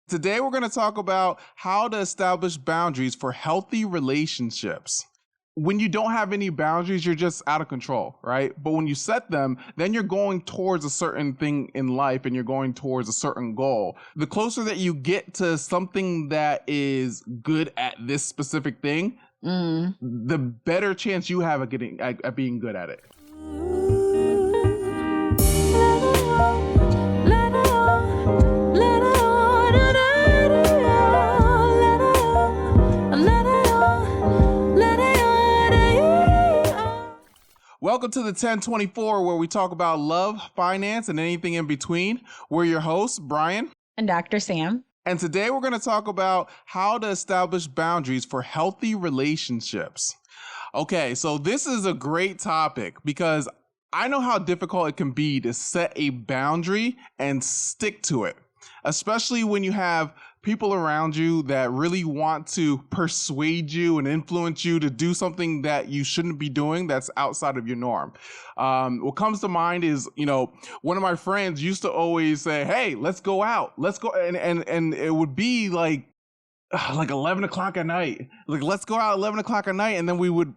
Today, we're going to talk about how to establish boundaries for healthy relationships. When you don't have any boundaries, you're just out of control, right? But when you set them, then you're going towards a certain thing in life and you're going towards a certain goal. The closer that you get to something that is good at this specific thing, the better chance you have at being good at it. Welcome to the 1024, where we talk about love, finance, and anything in between. We're your hosts, Bryan and Dr. Sam. And today we're going to talk about how to establish boundaries for healthy relationships. Okay, so this is a great topic because I know how difficult it can be to set a boundary and stick to it, especially when you have people around you that really want to persuade you and influence you to do something that you shouldn't be doing that's outside of your norm. What comes to mind is, one of my friends used to always say, "Hey, let's go out. Let's go." And it would be like 11 o'clock at night. Like, let's go out at 11 o'clock at night. And then we would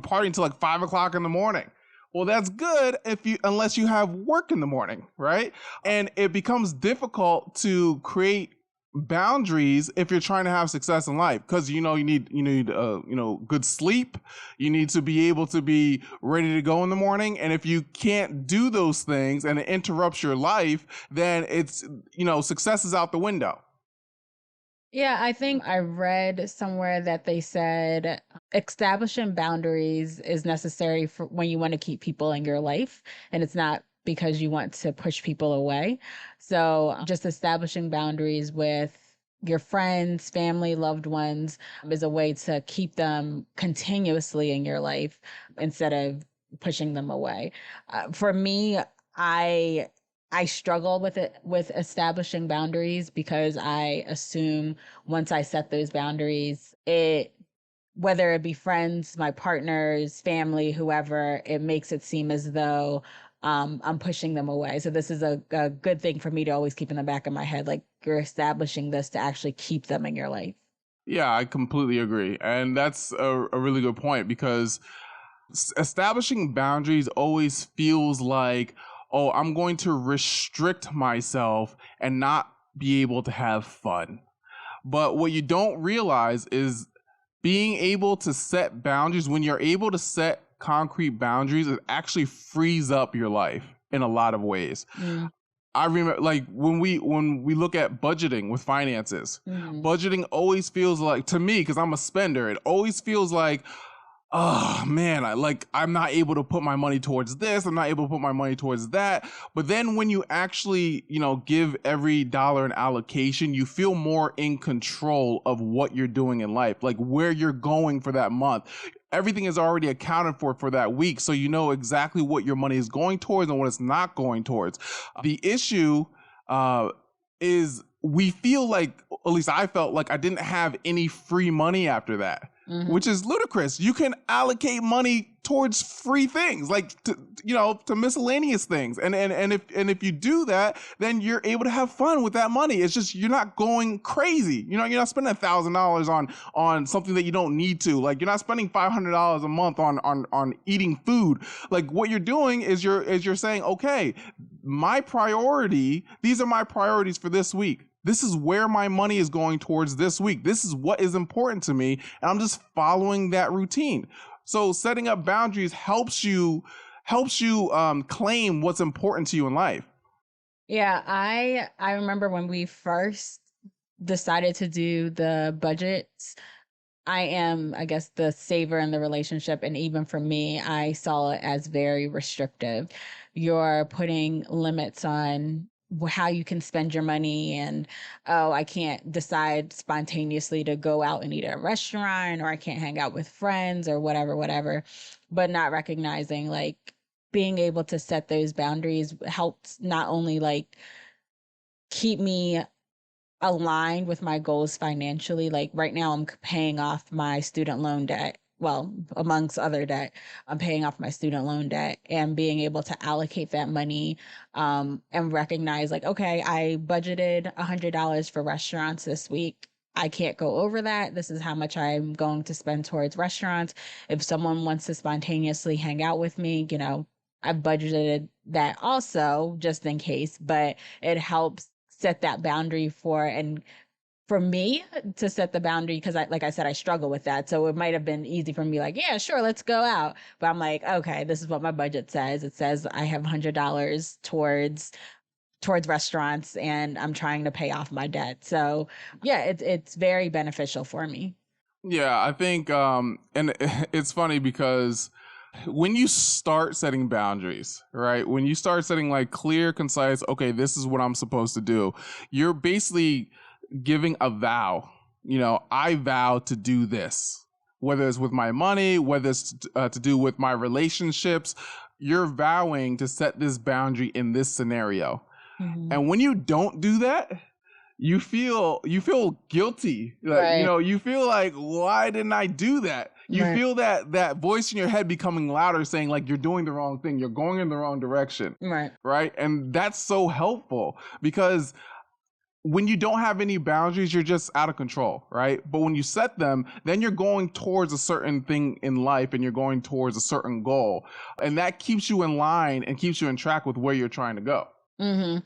party until like 5 o'clock in the morning. Well, that's good unless you have work in the morning, right? And it becomes difficult to create boundaries if you're trying to have success in life, because you need good sleep. You need to be able to be ready to go in the morning, and if you can't do those things and it interrupts your life, then it's success is out the window. Yeah, I think I read somewhere that they said establishing boundaries is necessary for when you want to keep people in your life, and it's not because you want to push people away. So just establishing boundaries with your friends, family, loved ones is a way to keep them continuously in your life instead of pushing them away. For me, I struggle with establishing boundaries because I assume once I set those boundaries, whether it be friends, my partners, family, whoever, it makes it seem as though I'm pushing them away. So this is a good thing for me to always keep in the back of my head, like you're establishing this to actually keep them in your life. Yeah, I completely agree. And that's a really good point, because establishing boundaries always feels like, oh, I'm going to restrict myself and not be able to have fun. But what you don't realize is being able to set boundaries, when you're able to set concrete boundaries, it actually frees up your life in a lot of ways. I remember, like, when we look at budgeting with finances, budgeting always feels like, to me, because I'm a spender, it always feels like, oh man, I'm not able to put my money towards this. I'm not able to put my money towards that. But then when you actually, give every dollar an allocation, you feel more in control of what you're doing in life, like where you're going for that month. Everything is already accounted for that week. So you know exactly what your money is going towards and what it's not going towards. The issue is we feel like, at least I felt like I didn't have any free money after that. Which is ludicrous. You can allocate money towards free things, like to miscellaneous things, and if you do that, then you're able to have fun with that money. It's just you're not going crazy. You're not spending $1,000 on something that you don't need to. Like, you're not spending $500 a month on eating food. Like, what you're doing is you're saying, okay, these are my priorities for this week. This is where my money is going towards this week. This is what is important to me, and I'm just following that routine. So setting up boundaries helps you claim what's important to you in life. Yeah, I remember when we first decided to do the budgets. I am, I guess, the saver in the relationship. And even for me, I saw it as very restrictive. You're putting limits on how you can spend your money. And, oh, I can't decide spontaneously to go out and eat at a restaurant, or I can't hang out with friends or whatever. But not recognizing, like, being able to set those boundaries helps not only like keep me aligned with my goals financially. Like right now, I'm paying off my student loan debt well, amongst other debt, I'm paying off my student loan debt, and being able to allocate that money and recognize like, okay, I budgeted $100 for restaurants this week. I can't go over that. This is how much I'm going to spend towards restaurants. If someone wants to spontaneously hang out with me, I've budgeted that also just in case, but it helps set that boundary and for me to set the boundary, because like I said, I struggle with that. So it might have been easy for me, like, yeah, sure, let's go out. But I'm like, okay, this is what my budget says. It says I have $100 towards restaurants, and I'm trying to pay off my debt. So yeah, it's very beneficial for me. Yeah, I think, and it's funny because when you start setting boundaries, right? When you start setting like clear, concise, okay, this is what I'm supposed to do, you're basically giving a vow. I vow to do this, whether it's with my money, whether it's to do with my relationships. You're vowing to set this boundary in this scenario. Mm-hmm. And when you don't do that, you feel guilty. Right. You feel like, why didn't I do that? You Right. feel that voice in your head becoming louder, saying like you're doing the wrong thing, you're going in the wrong direction. Right. Right? And that's so helpful, because when you don't have any boundaries, you're just out of control, right? But when you set them, then you're going towards a certain thing in life, and you're going towards a certain goal. And that keeps you in line and keeps you in track with where you're trying to go. Mm-hmm.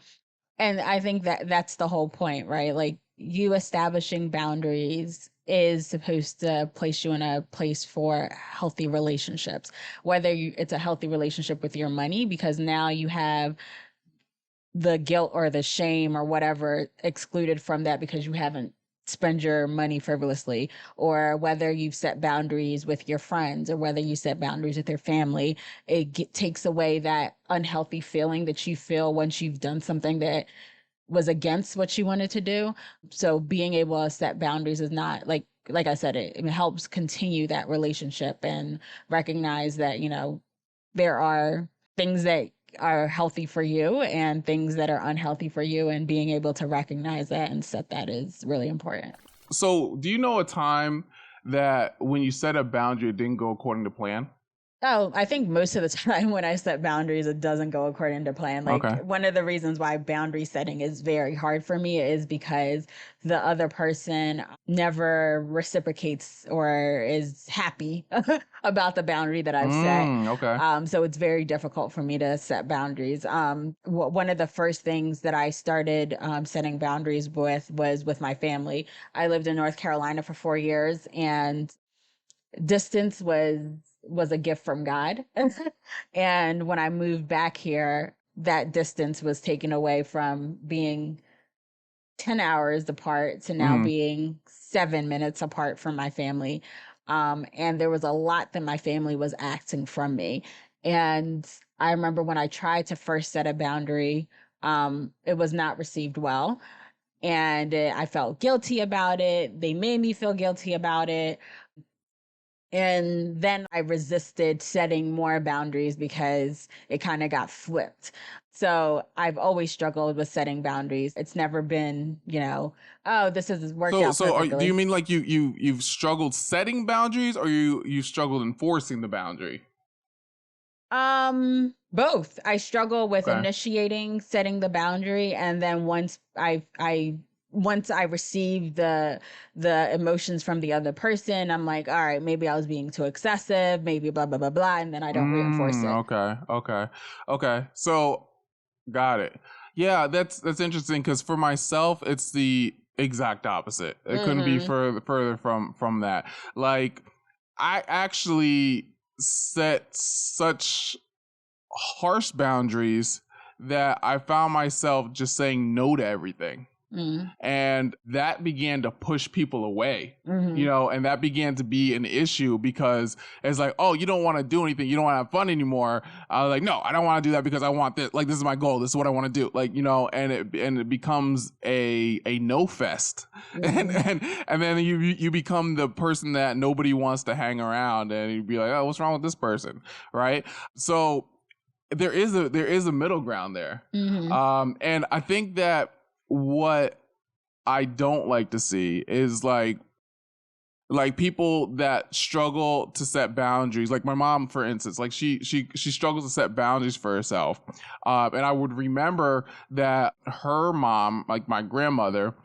And I think that that's the whole point, right? Like, you establishing boundaries is supposed to place you in a place for healthy relationships, whether it's a healthy relationship with your money, because now you have the guilt or the shame or whatever excluded from that because you haven't spent your money frivolously, or whether you've set boundaries with your friends, or whether you set boundaries with your family. It takes away that unhealthy feeling that you feel once you've done something that was against what you wanted to do. So being able to set boundaries is not like I said, it helps continue that relationship and recognize that, there are things that are healthy for you and things that are unhealthy for you, and being able to recognize that and set that is really important. So, do you know a time that when you set a boundary, it didn't go according to plan? Oh, I think most of the time when I set boundaries, it doesn't go according to plan. Like, Okay. one of the reasons why boundary setting is very hard for me is because the other person never reciprocates or is happy about the boundary that I've set. Okay. So it's very difficult for me to set boundaries. One of the first things that I started setting boundaries with was with my family. I lived in North Carolina for 4 years, and distance was a gift from God. And when I moved back here, that distance was taken away from being 10 hours apart to now Mm-hmm. being 7 minutes apart from my family. And there was a lot that my family was asking from me. And I remember when I tried to first set a boundary, it was not received well. And I felt guilty about it. They made me feel guilty about it. And then I resisted setting more boundaries because it kind of got flipped. So I've always struggled with setting boundaries. It's never been, oh, this has worked So, out do you perfectly. mean like you've struggled setting boundaries, or you struggled enforcing the boundary? Both. I struggle with Okay. initiating setting the boundary, and then once I receive the emotions from the other person, I'm like, all right, maybe I was being too excessive, maybe blah blah blah blah, and then I don't reinforce it. Okay. So, got it. Yeah, that's interesting, because for myself, it's the exact opposite. It couldn't be Mm-hmm. further from that. Like, I actually set such harsh boundaries that I found myself just saying no to everything. Mm-hmm. And that began to push people away, Mm-hmm. and that began to be an issue, because it's like, oh, you don't want to do anything, you don't want to have fun anymore. I was like, no, I don't want to do that, because I want this, like, this is my goal, this is what I want to do, like, and it becomes a no fest. and Mm-hmm. and then you become the person that nobody wants to hang around, and you'd be like, oh, what's wrong with this person, right? So there is a middle ground there. Mm-hmm. And I think that what I don't like to see is like Like people that struggle to set boundaries, like my mom, for instance, like she struggles to set boundaries for herself. And I would remember that her mom, like my grandmother,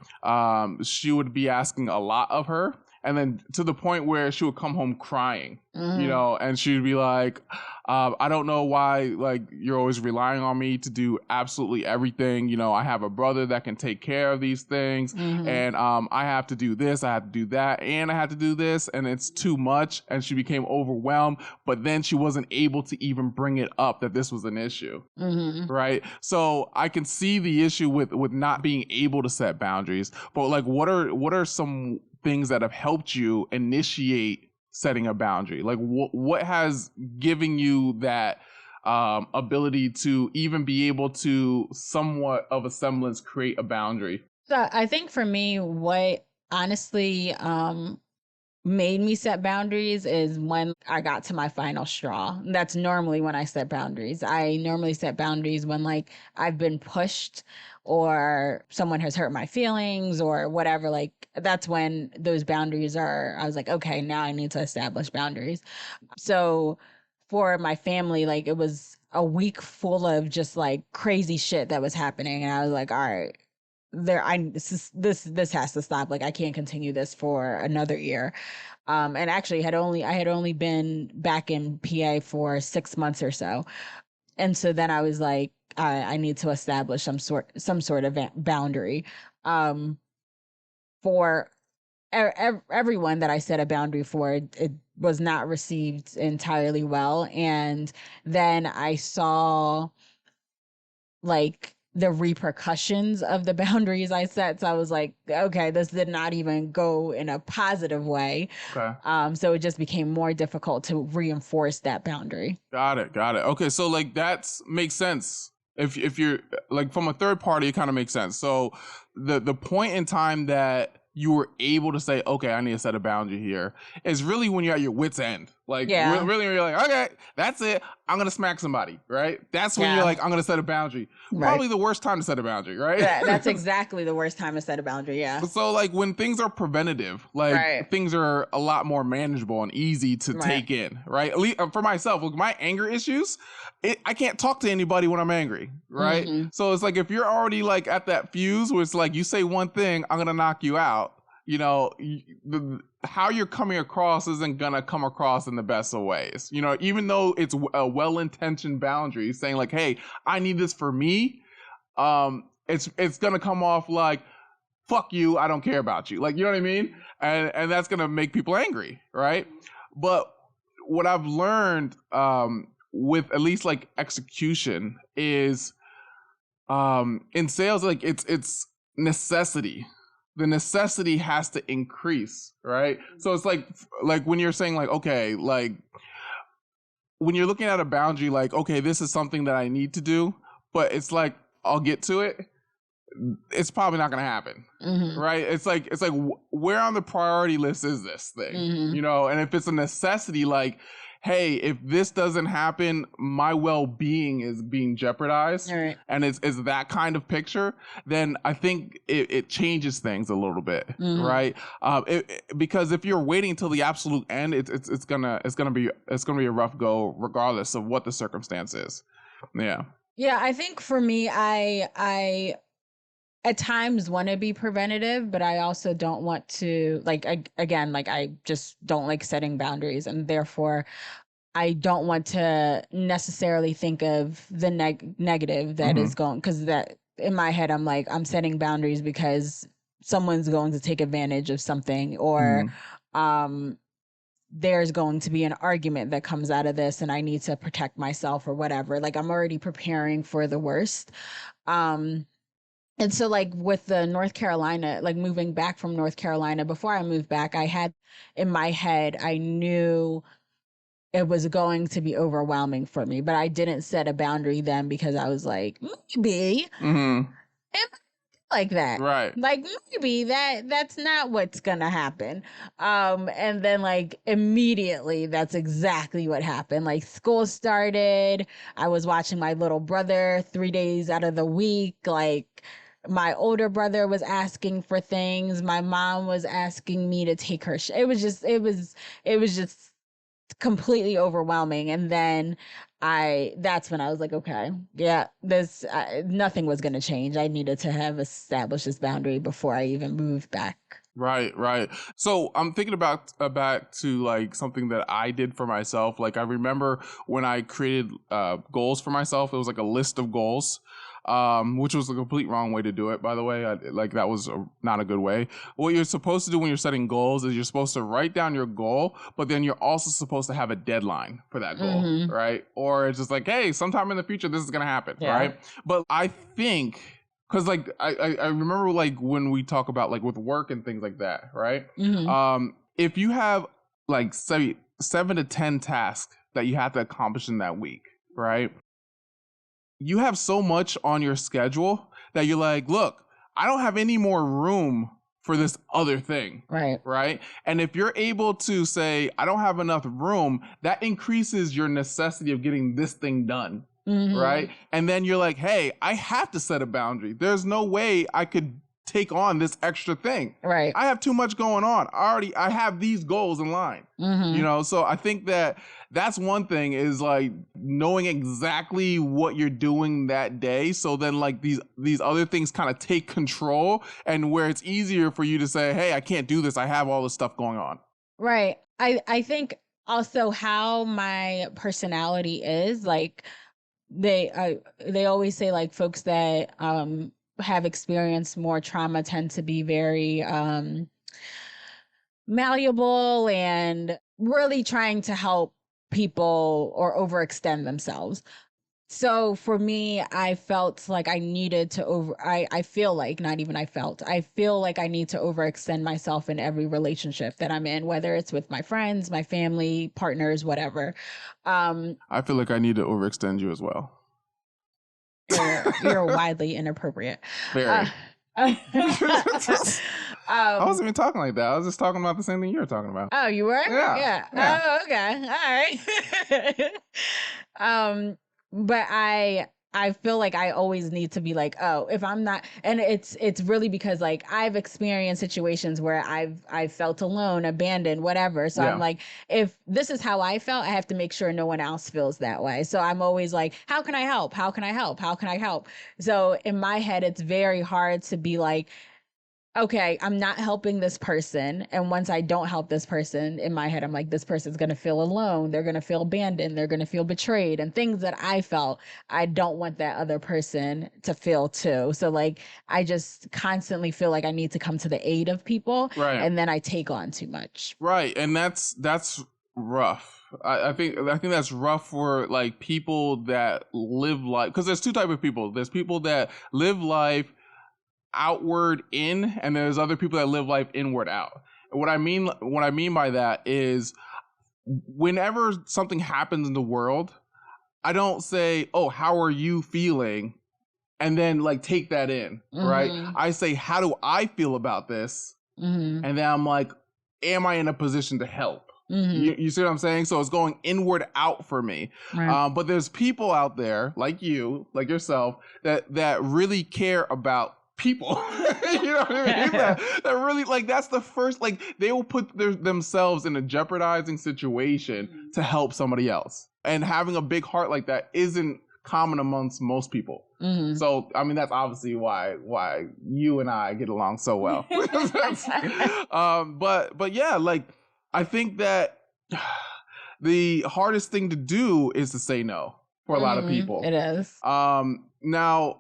she would be asking a lot of her, and then to the point where she would come home crying, Mm-hmm. and she'd be like, I don't know why, like, you're always relying on me to do absolutely everything. I have a brother that can take care of these things, Mm-hmm. and I have to do this, I have to do that, and I have to do this, and it's too much. And she became overwhelmed, but then she wasn't able to even bring it up that this was an issue. Mm-hmm. Right. So I can see the issue with not being able to set boundaries. But like what are some things that have helped you initiate setting a boundary? Like what has given you that ability to even be able to somewhat of a semblance create a boundary? So I think for me, what honestly made me set boundaries is when I got to my final straw. That's normally when I set boundaries. I normally set boundaries when like I've been pushed or someone has hurt my feelings or whatever. Like that's when those boundaries are, I was like, okay, now I need to establish boundaries. So for my family, like it was a week full of just like crazy shit that was happening. And I was like, all right, this has to stop. Like I can't continue this for another year. And actually I had only been back in PA for 6 months or so. And so then I was like, I need to establish some sort of boundary. Um, for everyone that I set a boundary for, it was not received entirely well. And then I saw like the repercussions of the boundaries I set. So I was like, okay, this did not even go in a positive way. Okay. So it just became more difficult to reinforce that boundary. Got it. Got it. Okay, so like that's makes sense. If you're like from a third party, it kind of makes sense. So the point in time that you were able to say, okay, I need to set a boundary here, is really when you're at your wits end. Like Yeah. really, when you're like, okay, that's it. I'm gonna smack somebody, right? That's when you're Yeah. like, I'm gonna set a boundary. Right. Probably the worst time to set a boundary, right? That's exactly the worst time to set a boundary. Yeah. So like when things are preventative, like Right. things are a lot more manageable and easy to Right. take in, right? At least for myself, with my anger issues, I can't talk to anybody when I'm angry, right? Mm-hmm. So it's like if you're already like at that fuse where it's like you say one thing, I'm gonna knock you out. How you're coming across isn't gonna come across in the best of ways. Even though it's a well-intentioned boundary, saying like, "Hey, I need this for me." It's gonna come off like, fuck you, I don't care about you. Like, you know what I mean? And that's gonna make people angry, right? But what I've learned with at least like execution is in sales, like it's necessity. The necessity has to increase, right? So it's like when you're saying like, okay, like when you're looking at a boundary, like, okay, this is something that I need to do, but it's like I'll get to it, it's probably not going to happen. Mm-hmm. Right. It's like where on the priority list is this thing? Mm-hmm. And if it's a necessity, like, hey, if this doesn't happen, my well-being is being jeopardized. All right. And it's that kind of picture, then I think it changes things a little bit. Mm-hmm. Right. Because if you're waiting until the absolute end, it's gonna be a rough go regardless of what the circumstance is. Yeah. Yeah, I think for me, I at times want to be preventative, but I also don't want to like again, like I just don't like setting boundaries, and therefore I don't want to necessarily think of the negative that is going, because that in my head I'm like, I'm setting boundaries because someone's going to take advantage of something, or um there's going to be an argument that comes out of this and I need to protect myself or whatever. Like I'm already preparing for the worst. Um and so like with the North Carolina, like moving back from North Carolina, before I moved back, I had in my head, I knew it was going to be overwhelming for me, but I didn't set a boundary then because I was like, maybe it like that. Right. Like maybe that's not what's gonna happen. And then like immediately that's exactly what happened. Like school started. I was watching my little brother 3 days out of the week. Like My older brother was asking for things. My mom was asking me to take her. It was just completely overwhelming. And then that's when I was like, okay, yeah, nothing was going to change. I needed to have established this boundary before I even moved back. Right, right. So I'm thinking about back to like something that I did for myself. Like I remember when I created goals for myself, it was like a list of goals, which was the complete wrong way to do it, by the way. Like that was not a good way. What you're supposed to do when you're setting goals is you're supposed to write down your goal, but then you're also supposed to have a deadline for that goal, right? Or it's just like, hey, sometime in the future, this is going to happen, right? But I think because like I remember like when we talk about like with work and things like that, right? If you have like say 7 to 10 tasks that you have to accomplish in that week, right? You have so much on your schedule that you're like, look, I don't have any more room for this other thing. Right. And if you're able to say, I don't have enough room, that increases your necessity of getting this thing done. Right. And then you're like, hey, I have to set a boundary. There's no way I could take on this extra thing. Right. I have too much going on. I have these goals in line. You know, so I think that's one thing is like knowing exactly what you're doing that day. So then like these other things kind of take control, and where it's easier for you to say, hey, I can't do this. I have all this stuff going on. Right. I think also how my personality is like, they always say like folks that have experienced more trauma tend to be very malleable and really trying to help people or overextend themselves. So for me, I felt like I needed to I feel like, not even I feel like I need to overextend myself in every relationship that I'm in, whether it's with my friends, my family, partners, whatever. I feel like I need to overextend you as well. You're widely inappropriate. Very. I wasn't even talking like that. I was just talking about the same thing you were talking about. Oh, you were? Yeah. Oh, okay. All right. But I feel like I always need to be like, oh, if I'm not, and it's really because like I've experienced situations where I've felt alone, abandoned, whatever. So I'm like, if this is how I felt, I have to make sure no one else feels that way. So I'm always like, how can I help? How can I help? How can I help? So in my head, it's very hard to be like, okay, I'm not helping this person. And once I don't help this person, in my head, I'm like, this person's going to feel alone. They're going to feel abandoned. They're going to feel betrayed, and things that I felt, I don't want that other person to feel too. So like, I just constantly feel like I need to come to the aid of people. Right. And then I take on too much. Right. And that's rough. I think that's rough for like people that live life, because there's two type of people. There's people that live life outward in, and there's other people that live life inward out. And what I mean by that is whenever something happens in the world, I don't say, oh, how are you feeling, and then like take that in, right? I say, how do I feel about this? And then I'm like, am I in a position to help? You see what I'm saying? So it's going inward out for me. But there's people out there like you, like yourself, that really care about people. You know what I mean? that really, like, that's the first, like, they will put themselves in a jeopardizing situation to help somebody else. And having a big heart like that isn't common amongst most people. So, I mean, that's obviously why you and I get along so well. But yeah, like, I think that the hardest thing to do is to say no for a lot of people. It is. Now,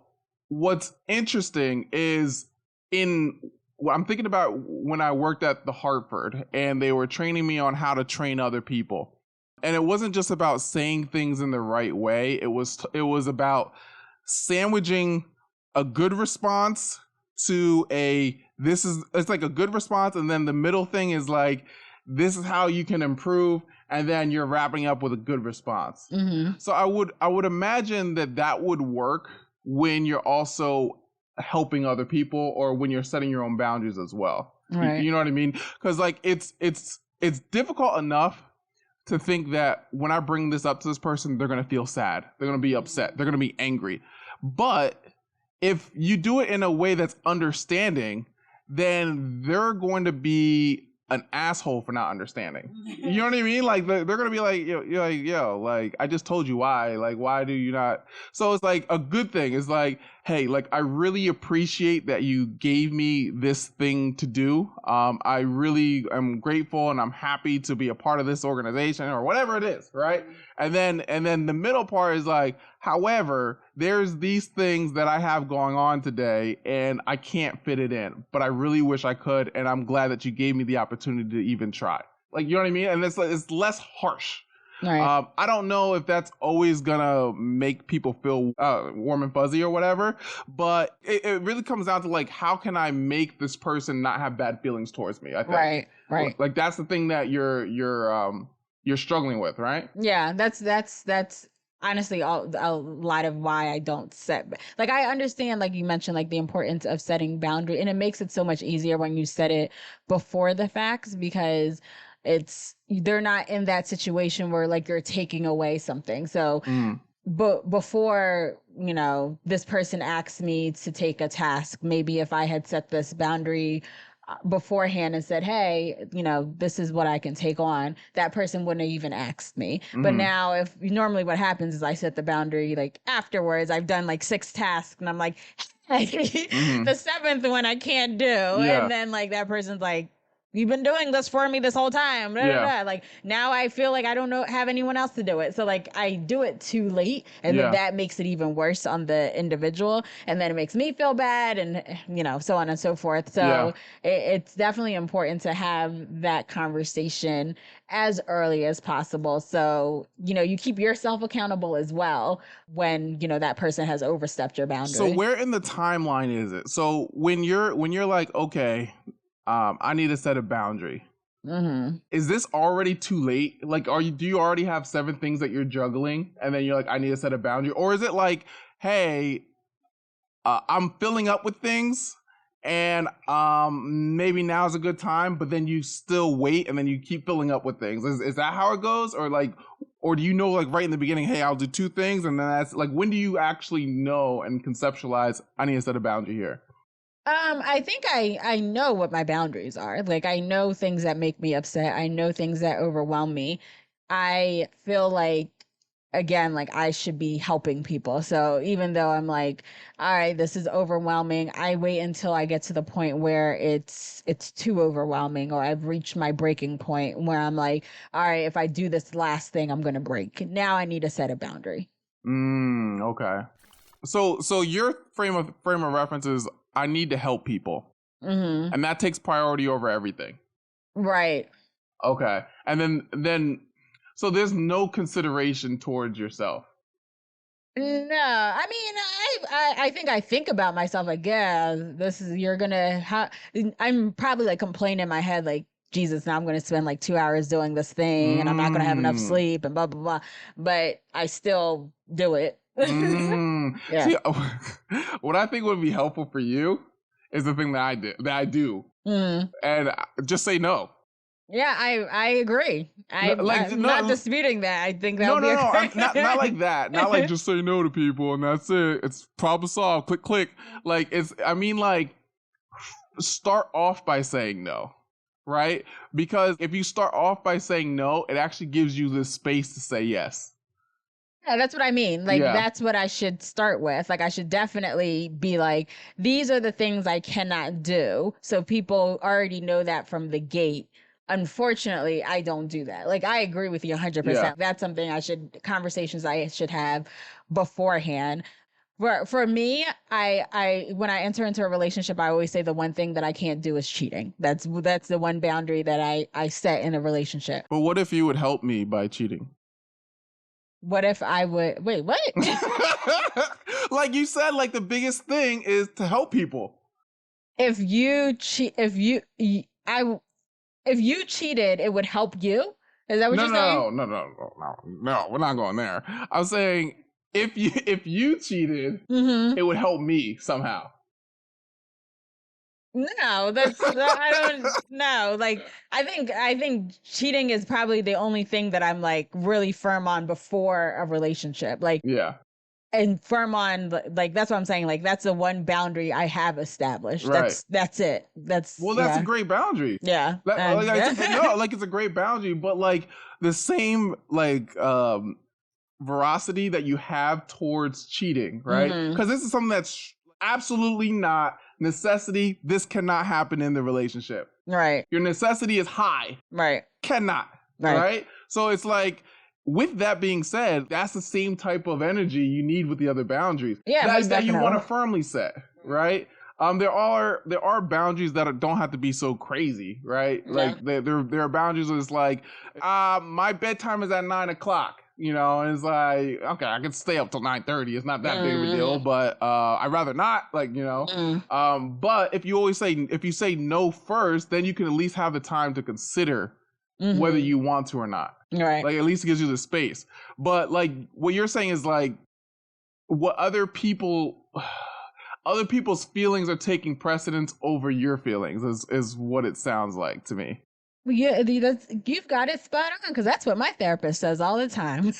what's interesting is I'm thinking about when I worked at the Hartford and they were training me on how to train other people. And it wasn't just about saying things in the right way. It was about sandwiching a good response to it's like a good response. And then the middle thing is like, this is how you can improve. And then you're wrapping up with a good response. So I would imagine that would work when you're also helping other people, or when you're setting your own boundaries as well. Right. You know what I mean? Because like it's difficult enough to think that when I bring this up to this person, they're gonna feel sad, they're gonna be upset, they're gonna be angry. But if you do it in a way that's understanding, then they're going to be an asshole for not understanding. You know what I mean? Like they're gonna be like, you're like, yo, like I just told you why. Like, why do you not? So it's like a good thing. It's like, hey, like I really appreciate that you gave me this thing to do. I really am grateful and I'm happy to be a part of this organization or whatever it is, right? And then the middle part is like, however, there's these things that I have going on today and I can't fit it in, but I really wish I could. And I'm glad that you gave me the opportunity to even try. Like, you know what I mean? And it's less harsh. Right. I don't know if that's always gonna make people feel warm and fuzzy or whatever, but it really comes down to like, how can I make this person not have bad feelings towards me? I think. Right. Like that's the thing that you're struggling with, right? Yeah, that's honestly a lot of why I don't set, like, I understand, like you mentioned, like the importance of setting boundary, and it makes it so much easier when you set it before the facts, because they're not in that situation where like you're taking away something. So but before, this person asks me to take a task, maybe if I had set this boundary beforehand and said, hey, this is what I can take on, that person wouldn't have even asked me. But now, if normally what happens is I set the boundary like afterwards, I've done like 6 tasks and I'm like, hey, the 7th one I can't do. Yeah. And then like that person's like, you've been doing this for me this whole time. Blah, blah, Yeah. blah. Like now I feel like I don't have anyone else to do it. So like I do it too late, and Yeah. then that makes it even worse on the individual, and then it makes me feel bad, and so on and so forth. So it's definitely important to have that conversation as early as possible. So you keep yourself accountable as well when that person has overstepped your boundary. So where in the timeline is it? So when you're like, okay, I need to set a boundary. Is this already too late? Like, do you already have 7 things that you're juggling, and then you're like, I need to set a boundary? Or is it like, hey, I'm filling up with things, and maybe now's a good time, but then you still wait, and then you keep filling up with things? Is that how it goes, or like, or do you know like right in the beginning, hey, I'll do 2 things, and then that's like, when do you actually know and conceptualize, I need to set a boundary here? I think I know what my boundaries are. Like I know things that make me upset. I know things that overwhelm me. I feel like, again, like I should be helping people. So even though I'm like, all right, this is overwhelming, I wait until I get to the point where it's too overwhelming, or I've reached my breaking point where I'm like, all right, if I do this last thing, I'm gonna break. Now I need to set a boundary. Okay. So your frame of reference is, I need to help people, and that takes priority over everything. Right. Okay. And then so there's no consideration towards yourself. No, I mean, I think I think about myself like, yeah, you're gonna I'm probably like complaining in my head like, Jesus, now I'm gonna spend like 2 hours doing this thing and I'm not gonna have enough sleep and blah blah blah. But I still do it. Yeah. See, what I think would be helpful for you is the thing that I do, and just say no. Yeah, I agree. I'm not disputing that. I think that no, would be I'm not like that. Not like just say no to people and that's it. It's problem solved. Click, click. Like I mean, like start off by saying no, right? Because if you start off by saying no, it actually gives you the space to say yes. Yeah, that's what I mean. Like, that's what I should start with. Like, I should definitely be like, these are the things I cannot do. So people already know that from the gate. Unfortunately, I don't do that. Like, I agree with you 100%. Yeah. That's something conversations I should have beforehand. For me, I when I enter into a relationship, I always say the one thing that I can't do is cheating. That's the one boundary that I set in a relationship. But what if you would help me by cheating? What if I would wait? What? Like you said, like the biggest thing is to help people. If you cheat, if you cheated, it would help you. Is that what you're saying? No, we're not going there. I'm saying if you cheated, it would help me somehow. No, I don't know. Like I think cheating is probably the only thing that I'm like really firm on before a relationship. Like, yeah. and firm on, like, that's what I'm saying. Like, that's the one boundary I have established. Right. That's it. Well, that's a great boundary. Yeah. Like, And no, like it's a great boundary, but like the same like veracity that you have towards cheating, right? Mhm. Because this is something that's absolutely not necessity. This cannot happen in the relationship. Right. Your necessity is high. Right. Cannot. Right. Right. So it's like, with that being said, that's the same type of energy you need with the other boundaries. Yeah, that you want to firmly set, right? There are boundaries that don't have to be so crazy, right? Yeah. Like there are boundaries where it's like, my bedtime is at 9 o'clock. You know, and it's like, okay, I can stay up till 9:30. It's not that big of a deal, but I'd rather not, like, you know. But if you say no first, then you can at least have the time to consider whether you want to or not. Right. Like, at least it gives you the space. But like what you're saying is like, what other people's feelings are taking precedence over your feelings is what it sounds like to me. Yeah, you've got it spot on, because that's what my therapist says all the time.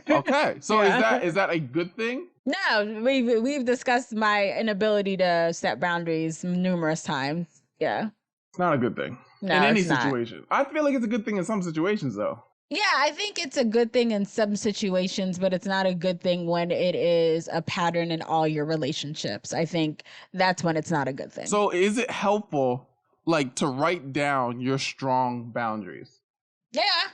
Okay, so Yeah. is that a good thing? No, we've discussed my inability to set boundaries numerous times. Yeah. It's not a good thing No, in any it's not. situation. I feel like it's a good thing in some situations, though. Yeah, I think it's a good thing in some situations, but it's not a good thing when it is a pattern in all your relationships. I think that's when it's not a good thing. So is it helpful, like, to write down your strong boundaries?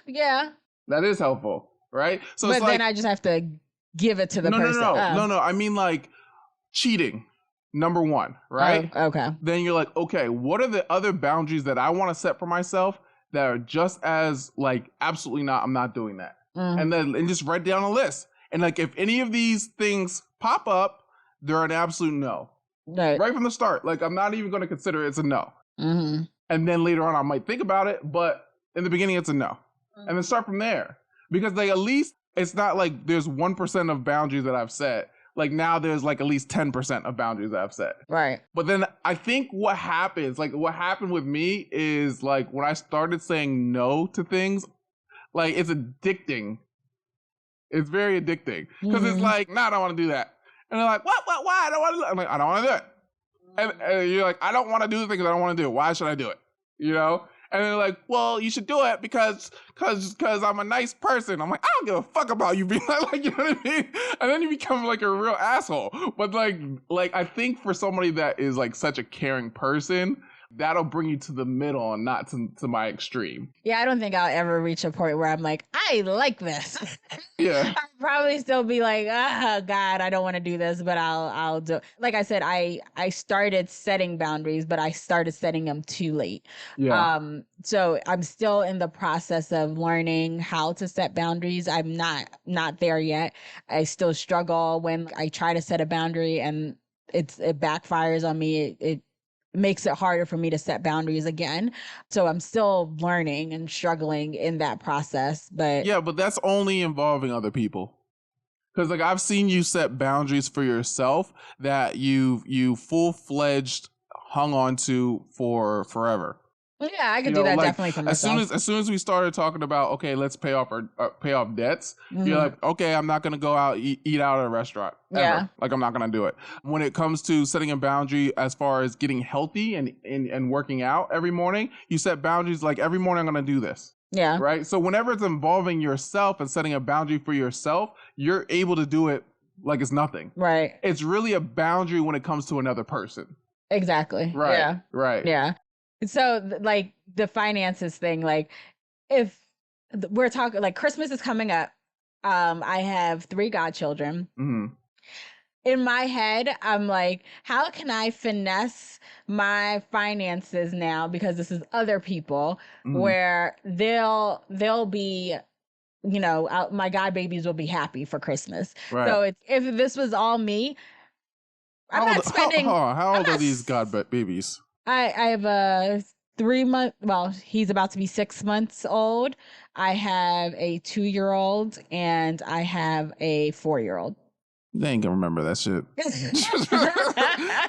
Yeah. That is helpful, right? So but it's then like, I just have to give it to the person. No. I mean, like, cheating, number one, right? Oh, okay. Then you're like, okay, what are the other boundaries that I want to set for myself that are just as, like, absolutely not, I'm not doing that. And just write down a list. And like, if any of these things pop up, they're an absolute no. Right from the start. Like, I'm not even going to consider it's a no. And then later on, I might think about it, but in the beginning, it's a no. And then start from there. Because like, at least it's not like there's 1% of boundaries that I've set. Like, now there's like at least 10% of boundaries that I've set. Right. But then I think what happened with me is, like, when I started saying no to things, like, it's addicting. It's very addicting. Because it's like, nah, I don't want to do that. And they're like, what, why? I don't want to do it. I'm like, I don't want to do it. And you're like, I don't want to do the things I don't want to do. Why should I do it? You know? And they're like, well, you should do it because I'm a nice person. I'm like, I don't give a fuck about you being like, you know what I mean? And then you become like a real asshole. But like I think for somebody that is like such a caring person, that'll bring you to the middle and not to my extreme. Yeah, I don't think I'll ever reach a point where I'm like, I like this. Yeah. I'll probably still be like, oh God, I don't want to do this, but I'll do. Like I said, I started setting boundaries, but I started setting them too late. Yeah. So I'm still in the process of learning how to set boundaries. I'm not there yet. I still struggle when I try to set a boundary and it backfires on me. It makes it harder for me to set boundaries again. So I'm still learning and struggling in that process. But yeah, but that's only involving other people. Because like, I've seen you set boundaries for yourself that you full-fledged hung on to for forever. Yeah, I could do that, like, definitely for myself. As soon as we started talking about, okay, let's pay off debts, you're like, okay, I'm not gonna go out eat out at a restaurant. Ever. Yeah, like, I'm not gonna do it. When it comes to setting a boundary as far as getting healthy and working out every morning, you set boundaries like, every morning I'm gonna do this. Yeah. Right. So whenever it's involving yourself and setting a boundary for yourself, you're able to do it like it's nothing. Right. It's really a boundary when it comes to another person. Exactly. Right. Yeah. Right. Yeah. So like the finances thing, like if we're talking like Christmas is coming up, I have 3 godchildren. In my head, I'm like, how can I finesse my finances now? Because this is other people where they'll be, you know, my god babies will be happy for Christmas. Right. So if this was all me, I'm not spending. How old are these god babies? I have a 3-month. Well, he's about to be 6 months old. I have a 2-year-old and I have a 4-year-old. They ain't gonna remember that shit. They're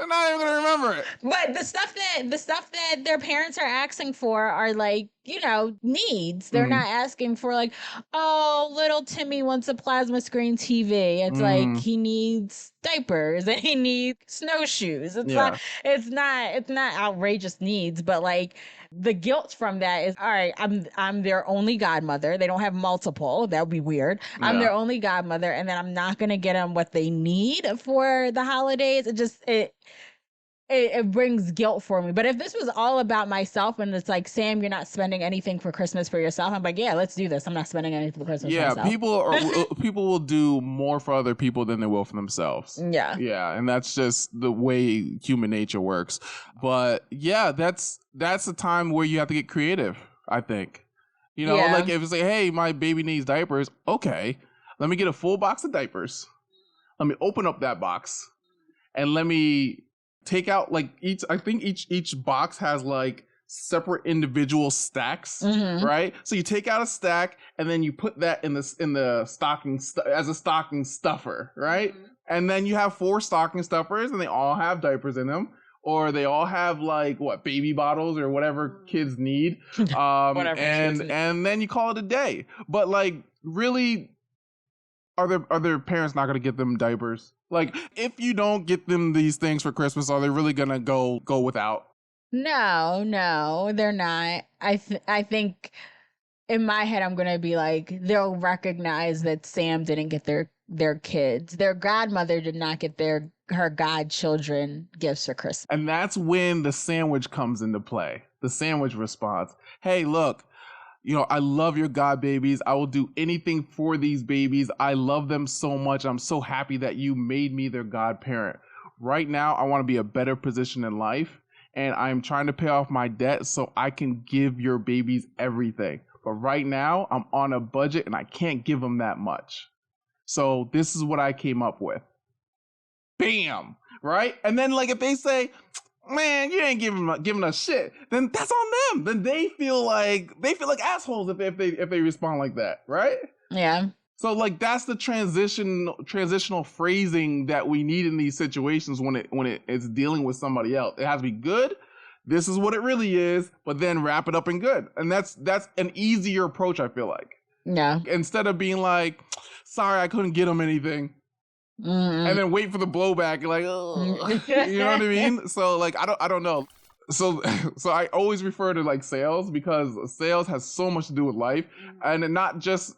not even gonna remember it. But the stuff that their parents are asking for are like, you know, needs. They're not asking for like, oh, little Timmy wants a plasma screen TV. It's like he needs diapers and he needs snowshoes. It's not outrageous needs, but like the guilt from that is, all right, I'm their only godmother. They don't have multiple. That would be weird. I'm their only godmother, and then I'm not gonna get them what they need for the holidays. It brings guilt for me. But if this was all about myself and it's like, Sam, you're not spending anything for Christmas for yourself, I'm like, yeah, let's do this. I'm not spending anything for Christmas for myself. People will do more for other people than they will for themselves. Yeah, and that's just the way human nature works. But yeah, that's a time where you have to get creative, I think. You know, like if it's like, hey, my baby needs diapers, okay, let me get a full box of diapers. Let me open up that box and let me take out like each box has like separate individual stacks, right? So you take out a stack and then you put that in the stocking as a stocking stuffer, right? And then you have 4 stocking stuffers and they all have diapers in them, or they all have like baby bottles or whatever kids need. And then you call it a day. But like, really, are their parents not going to get them diapers? Like, if you don't get them these things for Christmas, are they really going to go without? No, they're not. I think in my head, I'm going to be like, they'll recognize that Sam didn't get their kids. Their godmother did not get her godchildren gifts for Christmas. And that's when the sandwich comes into play. The sandwich response. Hey, look, you know, I love your god babies. I will do anything for these babies. I love them so much. I'm so happy that you made me their godparent. Right now, I want to be a better position in life, and I'm trying to pay off my debt so I can give your babies everything. But right now, I'm on a budget and I can't give them that much. So this is what I came up with. Bam! Right? And then like if they say, man, you ain't giving us shit, then that's on them. Then they feel like assholes if they respond like that, right? Yeah. So like that's the transitional phrasing that we need in these situations when it's dealing with somebody else. It has to be good. This is what it really is, but then wrap it up in good. And that's an easier approach, I feel like. Yeah. Instead of being like, sorry, I couldn't get them anything. And then wait for the blowback, like, you know what I mean? So like, I don't know. So I always refer to like sales, because sales has so much to do with life, and not just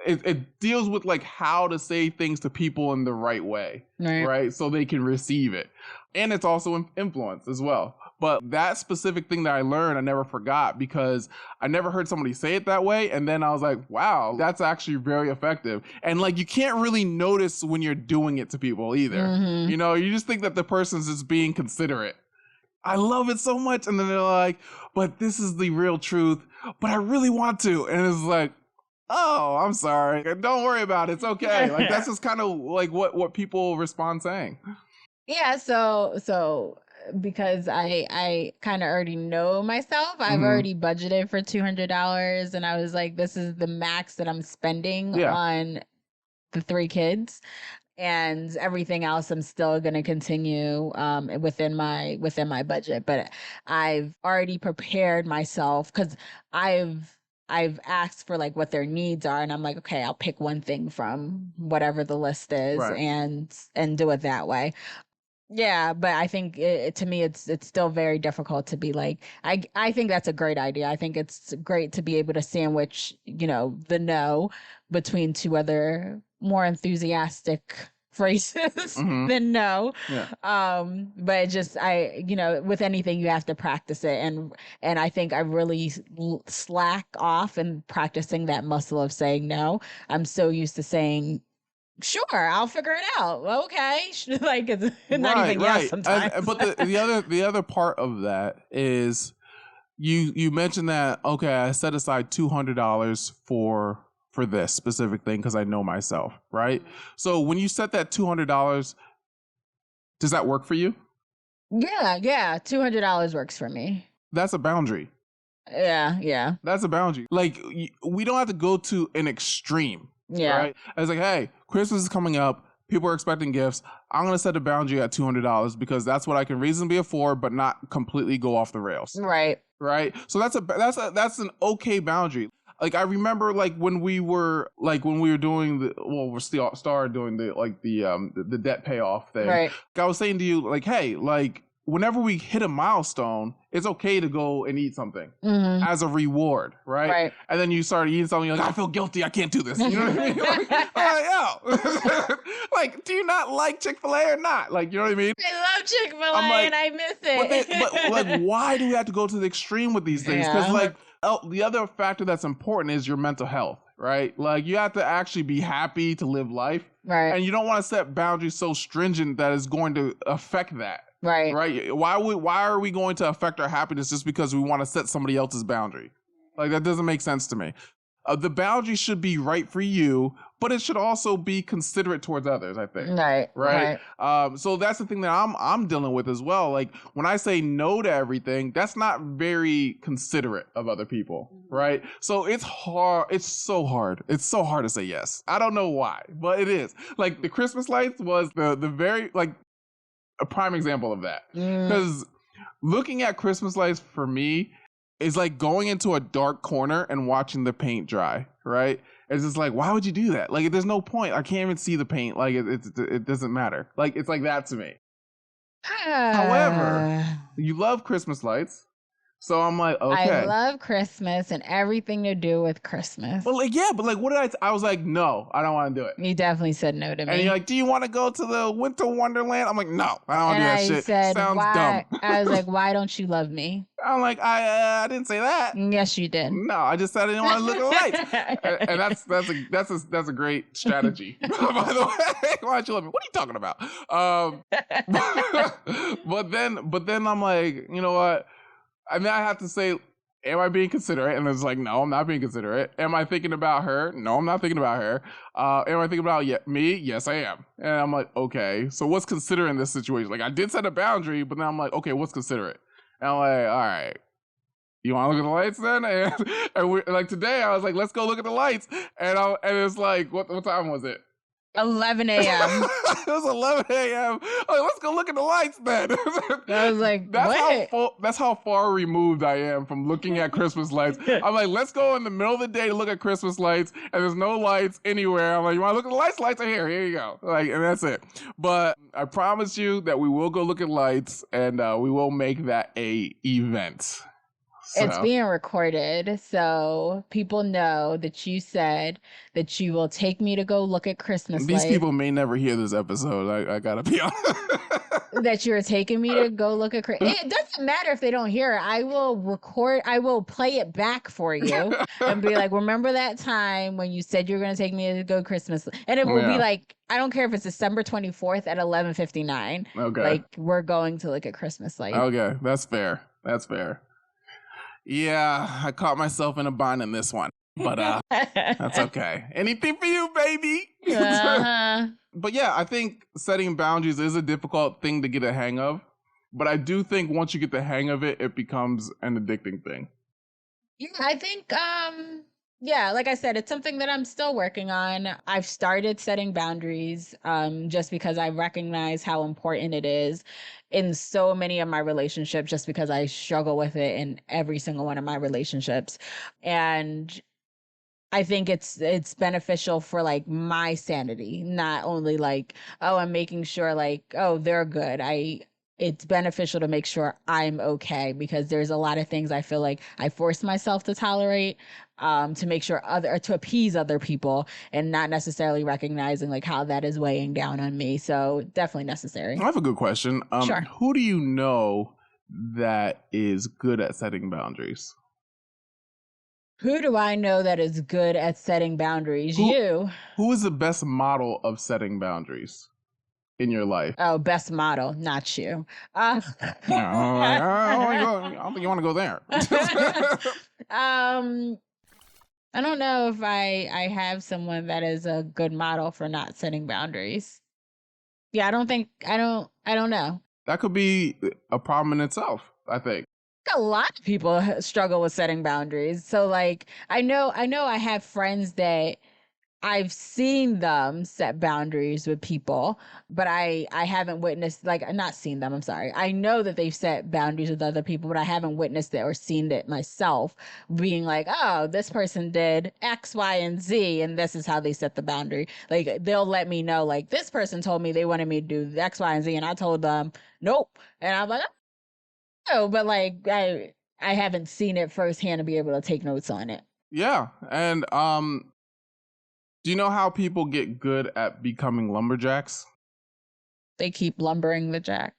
it deals with like how to say things to people in the right way, right? So they can receive it, and it's also influence as well. But that specific thing that I learned, I never forgot, because I never heard somebody say it that way. And then I was like, wow, that's actually very effective. And like, you can't really notice when you're doing it to people either. You know, you just think that the person's just being considerate. I love it so much. And then they're like, but this is the real truth, but I really want to. And it's like, oh, I'm sorry. Don't worry about it. It's okay. Like, that's just kind of like what people respond saying. Yeah. So because I kind of already know myself, I've already budgeted for $200, and I was like, this is the max that I'm spending on the 3 kids, and everything else I'm still going to continue within my budget. But I've already prepared myself, because I've asked for like what their needs are, and I'm like, okay, I'll pick one thing from whatever the list is, and do it that way. Yeah, but I think to me, it's still very difficult to be like, I think that's a great idea. I think it's great to be able to sandwich, you know, the no between 2 other more enthusiastic phrases than no. But just, you know, with anything, you have to practice it. And I think I really slack off in practicing that muscle of saying no. I'm so used to saying, sure, I'll figure it out. Okay, like it's not even yes sometimes. But the other part of that is you mentioned that, okay, I set aside $200 for this specific thing because I know myself, right? So when you set that $200, does that work for you? Yeah, $200 works for me. That's a boundary. Yeah. That's a boundary. Like, we don't have to go to an extreme. Yeah. Right? I was like, hey, Christmas is coming up. People are expecting gifts. I'm going to set a boundary at $200 because that's what I can reasonably afford, but not completely go off the rails. Right. Right. So that's an okay boundary. Like I remember when we were doing we're still started doing the debt payoff thing. Right. Like I was saying to you, like, hey, like whenever we hit a milestone, it's okay to go and eat something as a reward, right? Right. And then you start eating something, you're like, I feel guilty, I can't do this. You know what I mean? Yo. Like, do you not like Chick-fil-A or not? Like, you know what I mean? I love Chick-fil-A and I miss it. But like, why do we have to go to the extreme with these things? Because the other factor that's important is your mental health, right? Like you have to actually be happy to live life. Right. And you don't want to set boundaries so stringent that is going to affect that. Right. Right. Why are we going to affect our happiness just because we want to set somebody else's boundary? Like that doesn't make sense to me. The boundary should be right for you, but it should also be considerate towards others, I think. Right. So that's the thing that I'm dealing with as well. Like when I say no to everything, that's not very considerate of other people, right? So it's hard. It's so hard. It's so hard to say yes. I don't know why, but it is. Like the Christmas lights was the very a prime example of that. Because looking at Christmas lights for me is like going into a dark corner and watching the paint dry, right? It's just like, why would you do that? Like, there's no point. I can't even see the paint. Like, it doesn't matter. Like, it's like that to me. However, you love Christmas lights. So I'm like, okay. I love Christmas and everything to do with Christmas. But what did I was like, no, I don't want to do it. You definitely said no to me. And you're like, do you want to go to the Winter Wonderland? I'm like, no, I don't want to do that shit. Said, sounds dumb. I was like, why don't you love me? I'm like, I didn't say that. Yes, you did. No, I just said I didn't want to look at the lights. And that's a great strategy. By the way, why don't you love me? What are you talking about? But then I'm like, you know what? And then I have to say, am I being considerate? And it's like, no, I'm not being considerate. Am I thinking about her? No, I'm not thinking about her. Am I thinking about me? Yes, I am. And I'm like, okay, so what's considerate in this situation? Like, I did set a boundary, but then I'm like, okay, what's considerate? And I'm like, all right, you want to look at the lights then? And we like today, I was like, let's go look at the lights. And it's like, what time was it? 11 a.m. It was 11 a.m. Like, let's go look at the lights then. I was like, that's how far removed I am from looking at Christmas lights. I'm like, let's go in the middle of the day to look at Christmas lights, and there's no lights anywhere. I'm like, you want to look at the lights? Lights are here. Here you go. Like, and that's it. But I promise you that we will go look at lights, and we will make that a event. So. It's being recorded, so people know that you said that you will take me to go look at Christmas lights. These people may never hear this episode. I gotta be honest. That you're taking me to go look at Christmas. It doesn't matter if they don't hear it. I will play it back for you and be like, remember that time when you said you were going to take me to go Christmas? And it will be like, I don't care if it's December 24th at 11:59. Okay. Like, we're going to look at Christmas lights. Okay, that's fair. That's fair. Yeah, I caught myself in a bind in this one, but that's okay. Anything for you, baby. Uh-huh. But yeah, I think setting boundaries is a difficult thing to get a hang of. But I do think once you get the hang of it, it becomes an addicting thing. Yeah, I think, yeah, like I said, it's something that I'm still working on. I've started setting boundaries just because I recognize how important it is in so many of my relationships, just because I struggle with it in every single one of my relationships. And I think it's beneficial for like my sanity, not only like, oh, I'm making sure like, oh, they're good. It's beneficial to make sure I'm okay, because there's a lot of things I feel like I force myself to tolerate to make sure to appease other people, and not necessarily recognizing like how that is weighing down on me. So definitely necessary. I have a good question. Sure. Who do you know that is good at setting boundaries? Who do I know that is good at setting boundaries? You. Who is the best model of setting boundaries in your life? Oh, best model, not you. I don't think you want to go there. I don't know if I have someone that is a good model for not setting boundaries. Yeah, I don't know. That could be a problem in itself, I think. A lot of people struggle with setting boundaries. So like, I know I have friends that I've seen them set boundaries with people, but I haven't witnessed, like, not seen them, I'm sorry. I know that they've set boundaries with other people, but I haven't witnessed it or seen it myself, being like, oh, this person did X, Y, and Z, and this is how they set the boundary. Like, they'll let me know, like, this person told me they wanted me to do X, Y, and Z, and I told them nope. And I'm like, oh, but like I haven't seen it firsthand to be able to take notes on it. Yeah. And do you know how people get good at becoming lumberjacks? They keep lumbering the jack.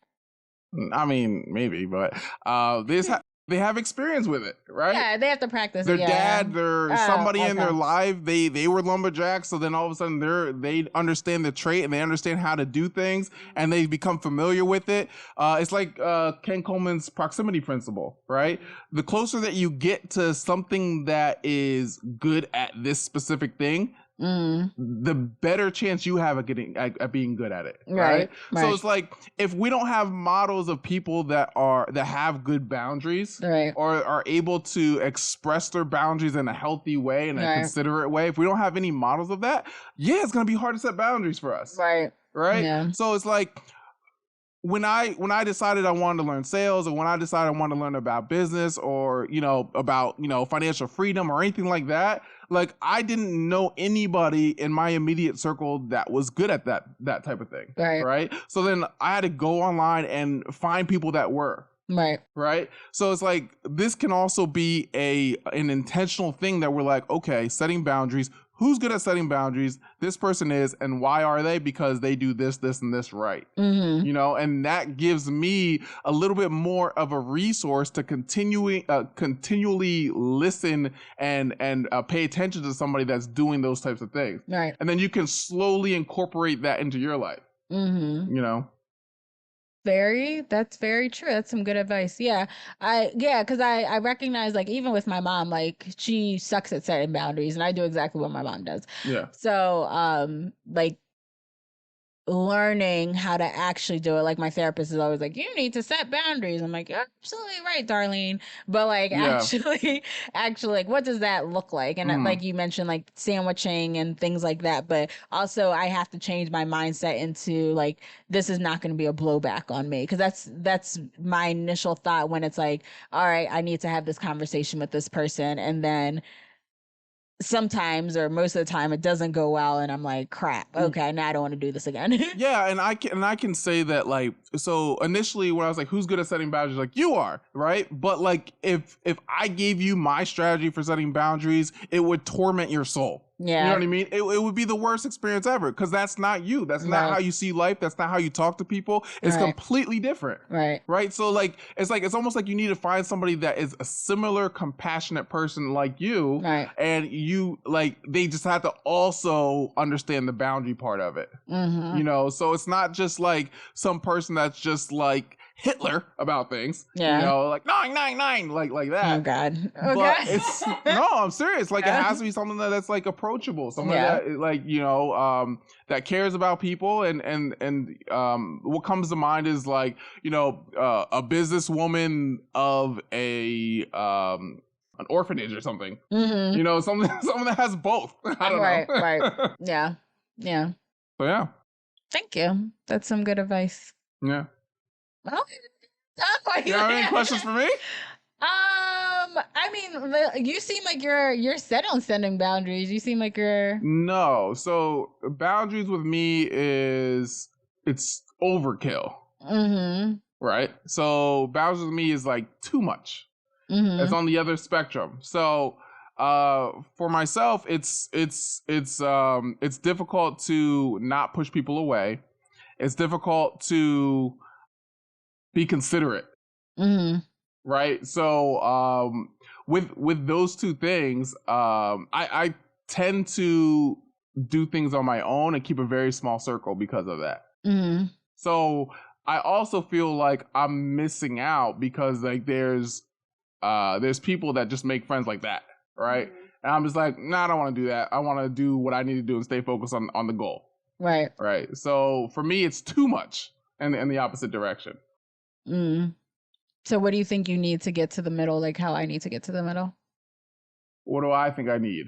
I mean, maybe, but they have experience with it, right? Yeah, they have to practice Their it. Yeah. dad, their Oh, somebody in their okay. life, they were lumberjacks. So then all of a sudden they understand the trait and they understand how to do things and they become familiar with it. It's like Ken Coleman's proximity principle, right? The closer that you get to something that is good at this specific thing, the better chance you have at being good at it, right? So it's like, if we don't have models of people that have good boundaries, Right. or are able to express their boundaries in a healthy way, in a Right. considerate way, if we don't have any models of that, yeah, it's going to be hard to set boundaries for us, Right. Yeah. So it's like, when I decided I wanted to learn sales, or when I decided I wanted to learn about business, or about financial freedom or anything like that, like, I didn't know anybody in my immediate circle that was good at that type of thing, Right. So then I had to go online and find people that were. Right. So it's like, this can also be an intentional thing that we're like, okay, setting boundaries. Who's good at setting boundaries? This person is, and why are they? Because they do this, this, and this right. And that gives me a little bit more of a resource to continually listen and pay attention to somebody that's doing those types of things. Right. And then you can slowly incorporate that into your life. That's very true. That's some good advice. Yeah. Because I recognize, like, even with my mom, like, she sucks at setting boundaries and I do exactly what my mom does. Yeah. So like, learning how to actually do it, like, my therapist is always like, you need to set boundaries. I'm like, you're absolutely right, Darlene. But like, actually, like, what does that look like? And like you mentioned, like, sandwiching and things like that, but also I have to change my mindset into, like, this is not going to be a blowback on me, because that's my initial thought when it's like, all right, I need to have this conversation with this person, and then sometimes, or most of the time, it doesn't go well, and I'm like, crap, okay, now I don't want to do this again. Yeah, and I can say that, like, so initially when I was like, who's good at setting boundaries, like, you are, right? But like, if I gave you my strategy for setting boundaries, it would torment your soul. Yeah. You know what I mean? It would be the worst experience ever, because that's not you. That's not how you see life. That's not how you talk to people. It's completely different. Right. So like, it's almost like you need to find somebody that is a similar compassionate person like you. And you, like, they just have to also understand the boundary part of it. So it's not just like some person that's just like Hitler about things, like nine, like that. Oh God. But it's no, I'm serious. Like, it has to be something that's like approachable, someone that, like, that cares about people, and what comes to mind is, like, a businesswoman of an orphanage or something. Someone that has both. I don't know. Right. Yeah. So yeah. Thank you. That's some good advice. Yeah. Well, you have any questions for me? I mean, you seem like you're set on setting boundaries. You seem like you're No. So boundaries with me is, it's overkill. Right. So boundaries with me is like too much. It's on the other spectrum. So for myself, it's difficult to not push people away. It's difficult to be considerate. Right. So with those two things, I tend to do things on my own and keep a very small circle because of that. So I also feel like I'm missing out, because like there's people that just make friends like that, right? And I'm just like, nah, I don't want to do that. I want to do what I need to do and stay focused on the goal. Right. So for me, it's too much in the opposite direction. So what do you think you need to get to the middle? Like how I need to get to the middle? What do I think I need?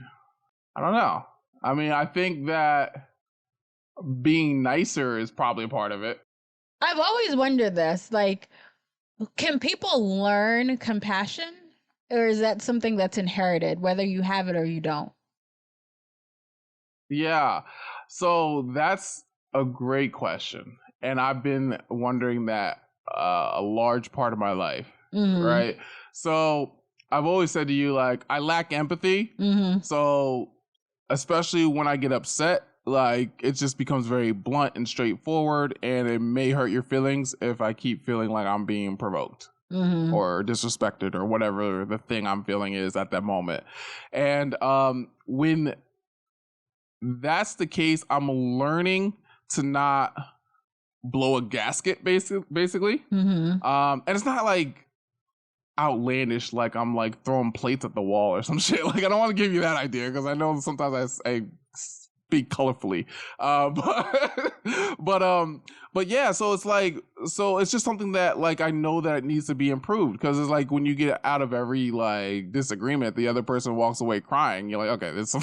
I don't know. I mean, I think that being nicer is probably a part of it. I've always wondered this, like, can people learn compassion? Or is that something that's inherited, whether you have it or you don't? Yeah. So that's a great question. And I've been wondering that a large part of my life, Mm-hmm. right? So I've always said to you, like, I lack empathy. Mm-hmm. So, especially when I get upset, like, it just becomes very blunt and straightforward. And it may hurt your feelings if I keep feeling like I'm being provoked Mm-hmm. or disrespected or whatever the thing I'm feeling is at that moment. And when that's the case, I'm learning to not blow a gasket, basically. Mm-hmm. And it's not like outlandish, like I'm like throwing plates at the wall or some shit. Like, I don't want to give you that idea because I know sometimes I speak colorfully. But but yeah, so it's like, so it's just something that like I know that it needs to be improved, because it's like when you get out of every like disagreement, the other person walks away crying. You're like, okay, there's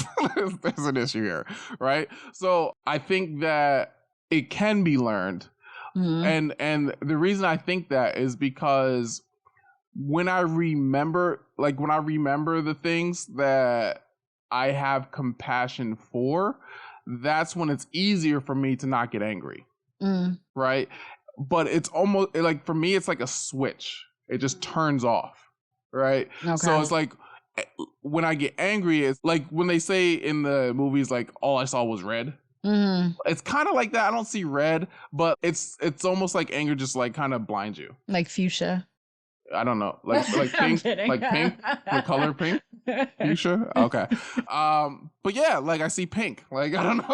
an issue here, right? So I think that it can be learned, Mm-hmm. and the reason I think that is because when I remember, like when I remember the things that I have compassion for, that's when it's easier for me to not get angry, Mm. right? But it's almost like, for me, it's like a switch. It just turns off, right? So Okay. it's like when I get angry, it's like when they say in the movies, like, all I saw was red. Mm-hmm. It's kind of like that. I don't see red, but it's almost like anger just like kind of blinds you. Like fuchsia. I don't know, like I'm pink, kidding. like pink, the color pink. Fuchsia? Okay. But yeah, like I see pink. Like, I don't know.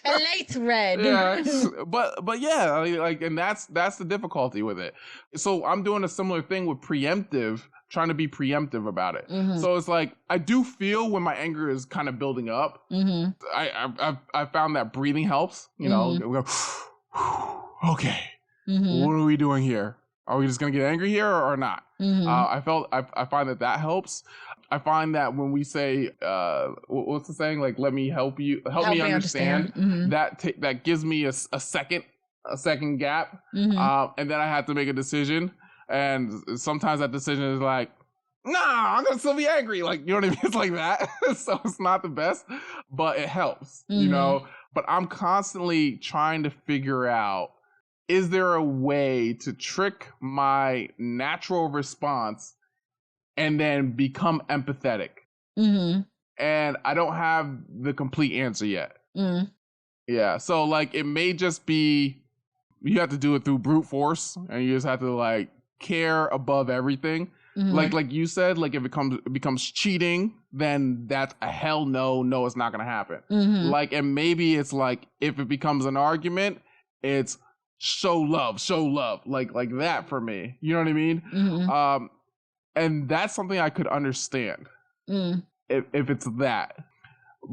A light red. Yeah. But yeah, like, and that's the difficulty with it. So I'm doing a similar thing with preemptive, trying to be preemptive about it. Mm-hmm. So it's like I do feel when my anger is kind of building up. Mm-hmm. I found that breathing helps. You know, we go, okay, Mm-hmm. what are we doing here? Are we just gonna get angry here or not? Mm-hmm. I find that helps. I find that when we say, what's the saying? Like, let me help you, help me understand. Mm-hmm. That gives me a second gap, Mm-hmm. and then I have to make a decision. And sometimes that decision is like, nah, I'm gonna still be angry. Like, you know what I mean? It's like that. So it's not the best, but it helps, you Mm-hmm. know? But I'm constantly trying to figure out, is there a way to trick my natural response and then become empathetic? Mm-hmm. And I don't have the complete answer yet. Mm. Yeah. So like, it may just be, you have to do it through brute force, and you just have to like care above everything. Mm-hmm. Like you said, like if it becomes cheating, then that's a hell no, it's not gonna happen. Mm-hmm. Like, and maybe it's like, if it becomes an argument, it's show love, like that for me. You know what I mean? Mm-hmm. And that's something I could understand Mm. if it's that.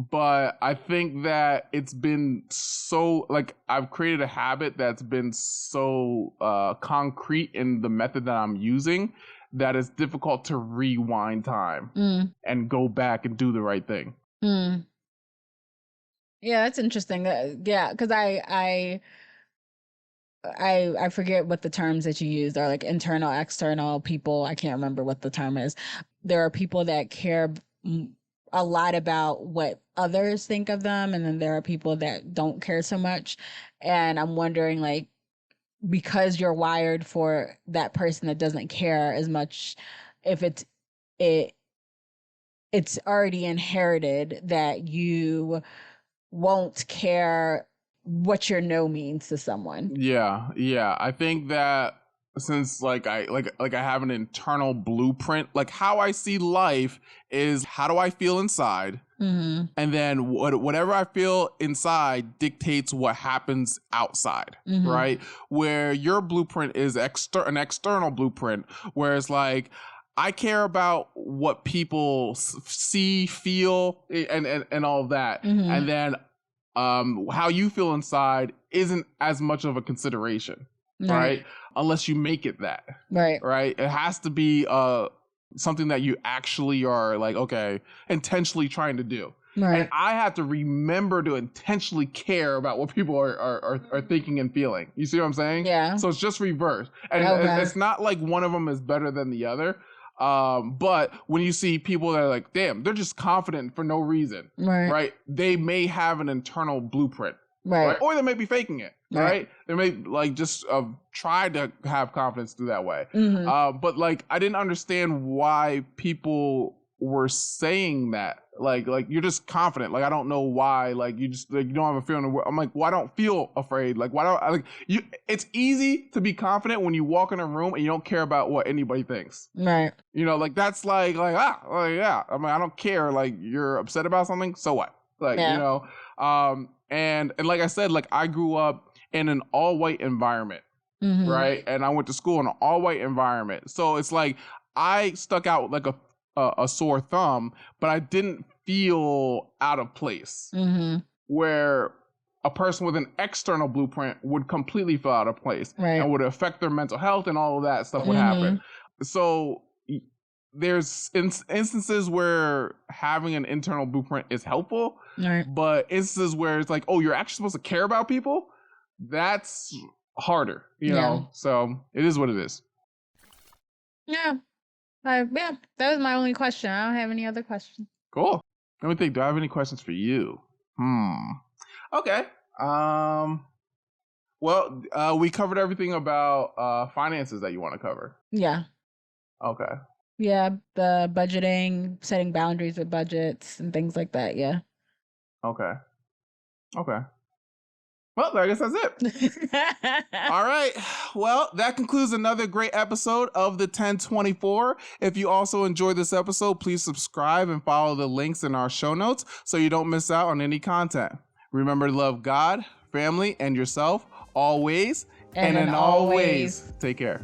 But I think that it's been so, like, I've created a habit that's been so concrete in the method that I'm using, that it's difficult to rewind time and go back and do the right thing. Mm. Yeah, that's interesting. Yeah, because I forget what the terms that you used are, like internal, external people. I can't remember what the term is. There are people that care a lot about what others think of them, and then there are people that don't care so much. And I'm wondering, like, because you're wired for that person that doesn't care as much, if it it's already inherited that you won't care what your no means to someone. Yeah. I think that since like I have an internal blueprint, like how I see life is, how do I feel inside? Mm-hmm. And then whatever I feel inside dictates what happens outside, Mm-hmm. right? Where your blueprint is an external blueprint, whereas like I care about what people see, feel, and all of that, Mm-hmm. and then how you feel inside isn't as much of a consideration, right? Unless you make it that, right? It has to be something that you actually are like, okay, intentionally trying to do. And Right. I have to remember to intentionally care about what people are thinking and feeling. You see what I'm saying? Yeah. So it's just reverse. And Okay. it's not like one of them is better than the other. But when you see people that are like, damn, they're just confident for no reason, Right. right? They may have an internal blueprint, right? Right. Or they may be faking it, Right. right? They may like just try to have confidence through that way. Mm-hmm. But like, I didn't understand why people were saying that. Like you're just confident. Like I don't know why. Like you just like you don't have a feeling. I'm like, well, I don't feel afraid. Like why don't I like you? It's easy to be confident when you walk in a room and you don't care about what anybody thinks. Right. You know, like that's like yeah. I mean, I don't care. Like you're upset about something, so what? Like Yeah. you know, and like I said, like I grew up in an all white environment, Mm-hmm. right? And I went to school in an all white environment, so it's like I stuck out like a sore thumb, but I didn't feel out of place. Mm-hmm. Where a person with an external blueprint would completely feel out of place Right. and would affect their mental health and all of that stuff would happen. So there's instances where having an internal blueprint is helpful, Right. but instances where it's like, oh, you're actually supposed to care about people, that's harder, you know? So it is what it is. Yeah. Yeah, that was my only question. I don't have any other questions. Cool. Let me think. Do I have any questions for you? Okay. Well, we covered everything about finances that you want to cover. Yeah. Okay. Yeah, the budgeting, setting boundaries with budgets and things like that. Yeah. Okay. Well, I guess that's it. All right. Well, that concludes another great episode of the 1024. If you also enjoyed this episode, please subscribe and follow the links in our show notes so you don't miss out on any content. Remember to love God, family, and yourself always. And in all ways, take care.